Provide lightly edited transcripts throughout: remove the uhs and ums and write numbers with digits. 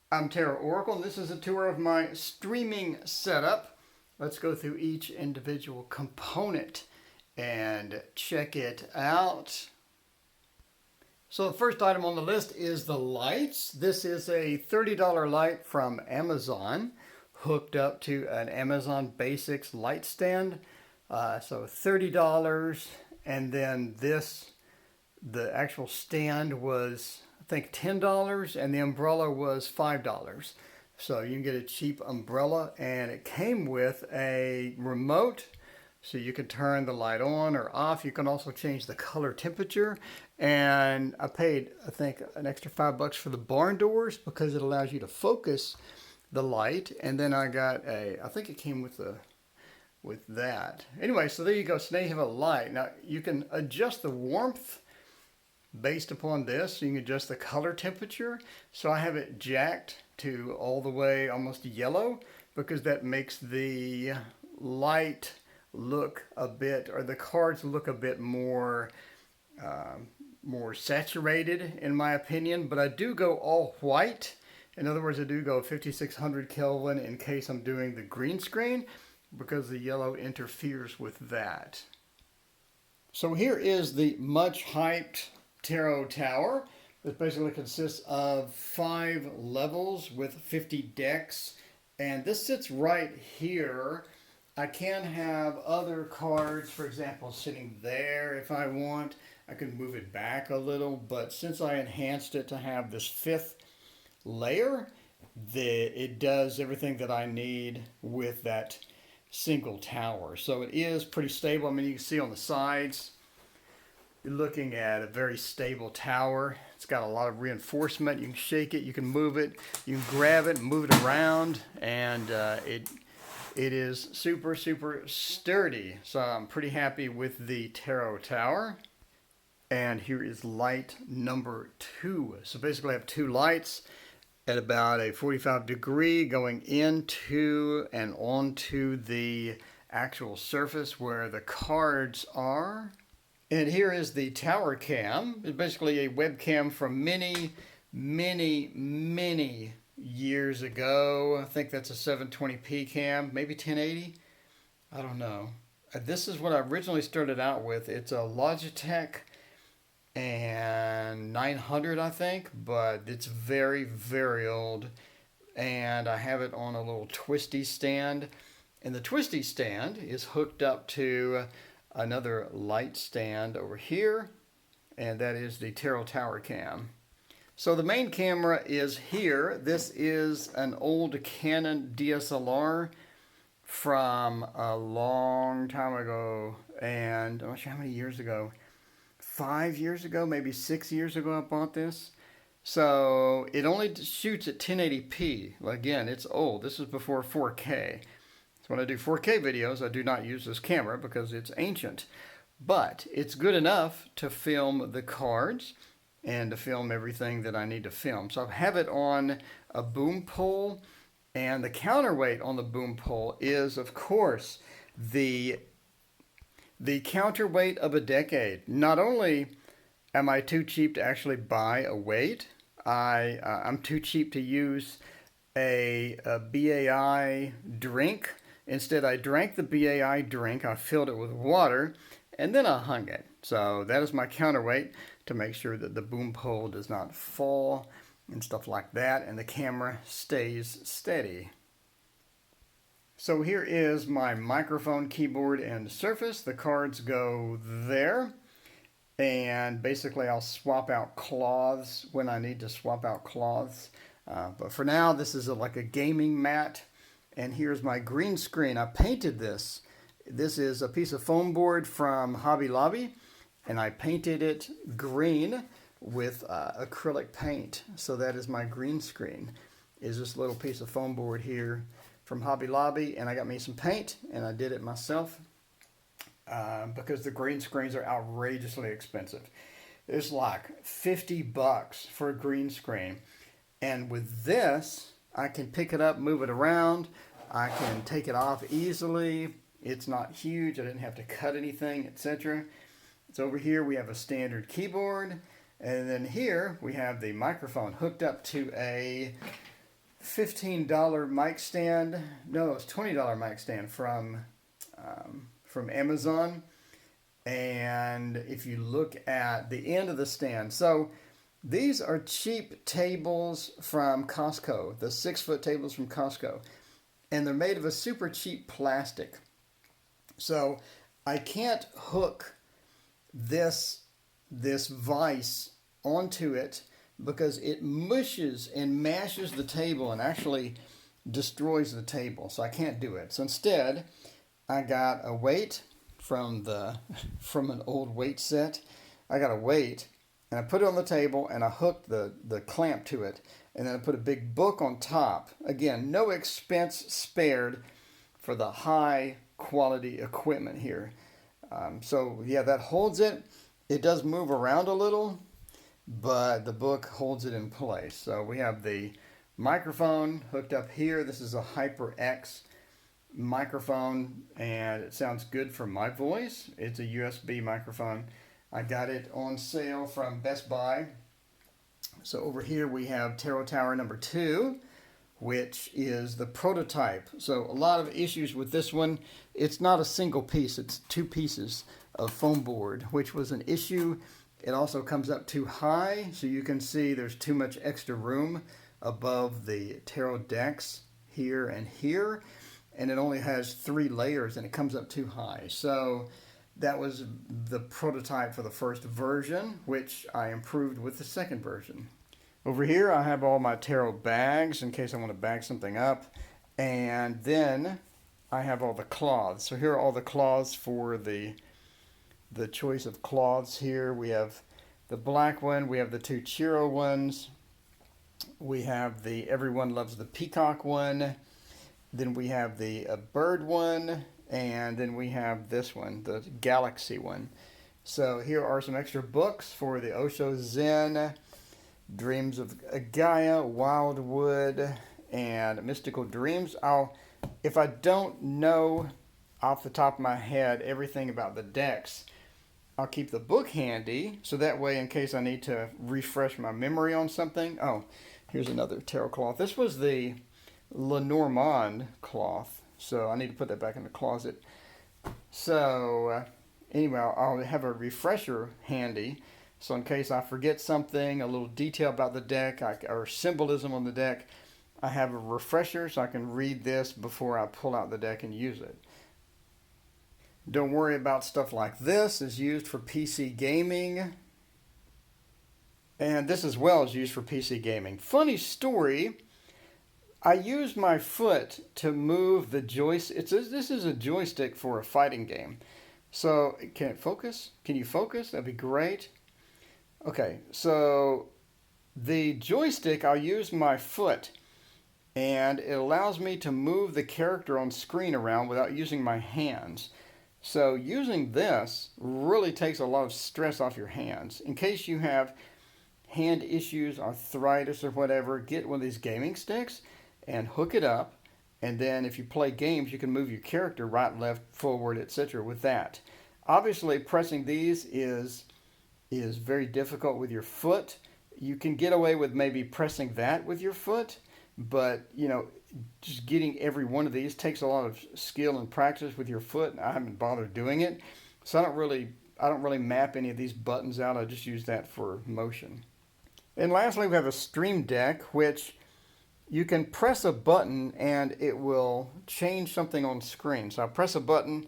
I'm Terra Oracle, and this is a tour of my streaming setup. Let's go through each individual component and check it out. So the first item on the list is the lights. This is a $30 light from Amazon, hooked up to an Amazon Basics light stand. So $30, and then the actual stand was, I think, $10, and the umbrella was $5. So you can get a cheap umbrella, and it came with a remote, so you can turn the light on or off. You can also change the color temperature, and I paid, I think, an extra $5 for the barn doors because it allows you to focus the light. And then I got I think it came with that. Anyway, so there you go. So now you have a light. Now you can adjust the warmth based upon this. So you can adjust the color temperature. So I have it jacked to all the way almost yellow because that makes the light look a bit, or the cards look a bit more saturated in my opinion. But I do go all white. In other words, I do go 5600 Kelvin in case I'm doing the green screen, because the yellow interferes with that. So here is the much hyped Tarot Tower. This basically consists of 5 levels with 50 decks, and this sits right here. I can have other cards, for example, sitting there if I want. I can move it back a little, but since I enhanced it to have this 5th layer, it does everything that I need with that single tower. So it is pretty stable. I mean, you can see on the sides, you're looking at a very stable tower. It's got a lot of reinforcement. You can shake it, you can move it, you can grab it and move it around, and it is super sturdy. So I'm pretty happy with the Tarot Tower. And here is light number 2. So basically I have 2 lights at about a 45 degree going into and onto the actual surface where the cards are. And here is the tower cam. It's basically a webcam from many years ago. I think that's a 720p cam, maybe 1080. I don't know. This is what I originally started out with. It's a Logitech and 900, I think, but it's very old, and I have it on a little twisty stand, and the twisty stand is hooked up to another light stand over here, and that is the Tarot Tower cam. So the main camera is here. This is an old Canon DSLR from a long time ago, and I'm not sure how many years ago. 5 years ago, maybe 6 years ago I bought this. So it only shoots at 1080p. Again, it's old. This is before 4K. So when I do 4K videos, I do not use this camera because it's ancient. But it's good enough to film the cards and to film everything that I need to film. So I have it on a boom pole, and the counterweight on the boom pole is, of course, the counterweight of a decade. Not only am I too cheap to actually buy a weight, I'm too cheap to use a BAI drink. Instead, I drank the BAI drink, I filled it with water, and then I hung it. So that is my counterweight to make sure that the boom pole does not fall and stuff like that, and the camera stays steady. So here is my microphone, keyboard, and surface. The cards go there. And basically I'll swap out cloths when I need to swap out cloths. But for now, this is like a gaming mat. And here's my green screen. I painted this. This is a piece of foam board from Hobby Lobby. And I painted it green with acrylic paint. So that is my green screen, is this little piece of foam board here from Hobby Lobby, and I got me some paint, and I did it myself because the green screens are outrageously expensive. It's like $50 for a green screen, and with this, I can pick it up, move it around, I can take it off easily. It's not huge, I didn't have to cut anything, etc. So over here we have a standard keyboard, and then here we have the microphone hooked up to a $15 mic stand. No, it's $20 mic stand from Amazon. And if you look at the end of the stand, so these are cheap tables from Costco, the 6-foot tables from Costco, and they're made of a super cheap plastic. So I can't hook this vise onto it because it mushes and mashes the table and actually destroys the table. So I can't do it. So instead, I got a weight from an old weight set. I got a weight and I put it on the table and I hooked the clamp to it, and then I put a big book on top. Again, no expense spared for the high quality equipment here. So yeah, that holds it. It does move around a little, but the book holds it in place. So we have the microphone hooked up here. This is a HyperX microphone, and it sounds good for my voice. It's a USB microphone. I got it on sale from Best Buy. So over here we have Tarot Tower number 2, which is the prototype. So a lot of issues with this one. It's not a single piece, it's 2 pieces of foam board, which was an issue. It also comes up too high, so you can see there's too much extra room above the tarot decks here and here, and it only has 3 layers and it comes up too high. So that was the prototype for the first version, which I improved with the second version. Over here I have all my tarot bags in case I want to bag something up, and then I have all the cloths. So here are all the cloths for the choice of cloths here. We have the black one, we have the 2 Chiro ones, we have the Everyone Loves the Peacock one, then we have the bird one, and then we have this one, the Galaxy one. So here are some extra books for the Osho Zen, Dreams of Gaia, Wildwood, and Mystical Dreams. If I don't know off the top of my head everything about the decks, I'll keep the book handy, so that way in case I need to refresh my memory on something. Oh, here's another tarot cloth. This was the Lenormand cloth, so I need to put that back in the closet. So anyway, I'll have a refresher handy, so in case I forget something, a little detail about the deck or symbolism on the deck, I have a refresher so I can read this before I pull out the deck and use it. Don't worry about stuff like this. It's used for PC gaming. And this as well is used for PC gaming. Funny story, I use my foot to move the joystick. This is a joystick for a fighting game. So can it focus? Can you focus? That'd be great. Okay, so the joystick, I'll use my foot, and it allows me to move the character on screen around without using my hands. So using this really takes a lot of stress off your hands. In case you have hand issues, arthritis or whatever, get one of these gaming sticks and hook it up, and then if you play games you can move your character right, left, forward, etc. with that. Obviously pressing these is very difficult with your foot. You can get away with maybe pressing that with your foot, but you know, just getting every one of these takes a lot of skill and practice with your foot. I haven't bothered doing it, so I don't really map any of these buttons out. I just use that for motion. And lastly, we have a Stream Deck, which you can press a button and it will change something on screen. So I press a button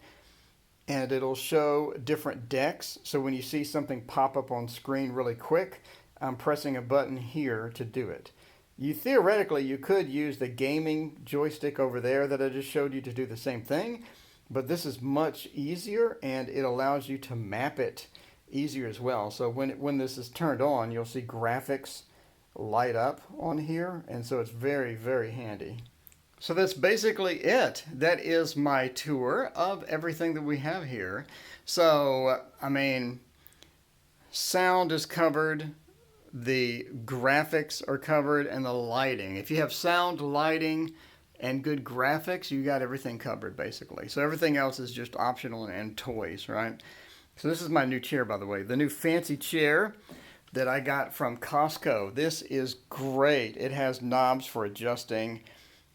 and it'll show different decks. So when you see something pop up on screen really quick, I'm pressing a button here to do it. Theoretically, you could use the gaming joystick over there that I just showed you to do the same thing, but this is much easier and it allows you to map it easier as well. So when this is turned on, you'll see graphics light up on here, and so it's very, very handy. So that's basically it. That is my tour of everything that we have here. So, I mean, sound is covered, the graphics are covered, and the lighting. If you have sound, lighting, and good graphics, you got everything covered basically. So everything else is just optional and toys, right? So this is my new chair, by the way. The new fancy chair that I got from Costco. This is great. It has knobs for adjusting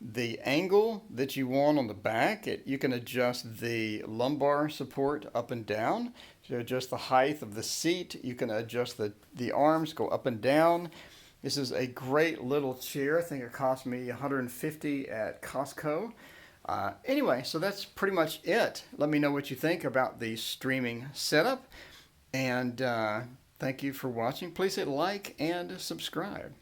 the angle that you want on the back. You can adjust the lumbar support up and down. To adjust the height of the seat, you can adjust the arms, go up and down. This is a great little chair. I think it cost me $150 at Costco. Anyway, so that's pretty much it. Let me know what you think about the streaming setup. And thank you for watching. Please hit like and subscribe.